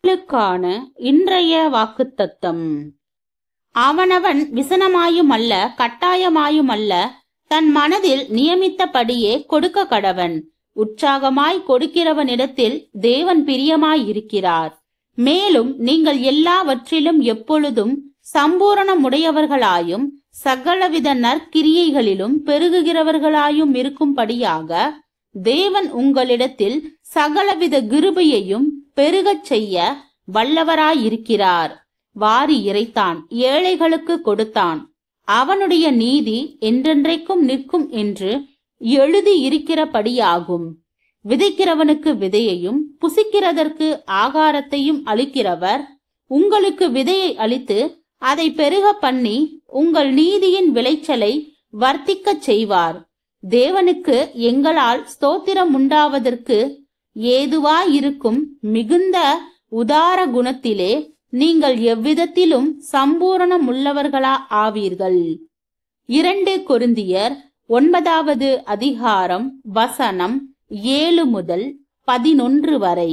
ளுக்கான இன்றைய வாக்குத்தத்தம். அவனவன் விசனமாயுமல்ல கட்டாயமாயுமல்ல தன் மனதில் நியமித்தபடியே கொடுக்க கடவன். உற்சாகமாய் கொடுக்கிறவனிடத்தில் தேவன் பிரியமாயிருக்கிறார். மேலும் நீங்கள் எல்லாவற்றிலும் எப்பொழுதும் சம்பூரணமுடையவர்களாயும் சகலவித நற்கிரியைகளிலும் பெருகுகிறவர்களாயும் இருக்கும்படியாக தேவன் உங்களிடத்தில் சகலவித கிருபையையும் பெருகச் செய்ய வல்லவராயிருக்கிறார். வாரி இறைத்தான், ஏழைகளுக்கு கொடுத்தான். அவனுடைய நீதி என்றென்றைக்கும் நிற்கும் என்று எழுதியிருக்கிறபடியாகும். விதைக்கிறவனுக்கு விதையையும் புசிக்கிறதற்கு ஆகாரத்தையும் அளிக்கிறவர் உங்களுக்கு விதையை அளித்து அதை பெருக பண்ணி உங்கள் நீதியின் விளைச்சலை வர்த்திக்கச் செய்வார். தேவனுக்கு எங்களால் ஸ்தோத்திரம் உண்டாவதற்கு ஏதுவாயிருக்கும் மிகுந்த உதார குணத்திலே நீங்கள் எவ்விதத்திலும் சம்பூரணமுள்ளவர்களா ஆவீர்கள். 2 கொரிந்தியர் 9 அதிகாரம் வசனம் 7 முதல் 11 வரை.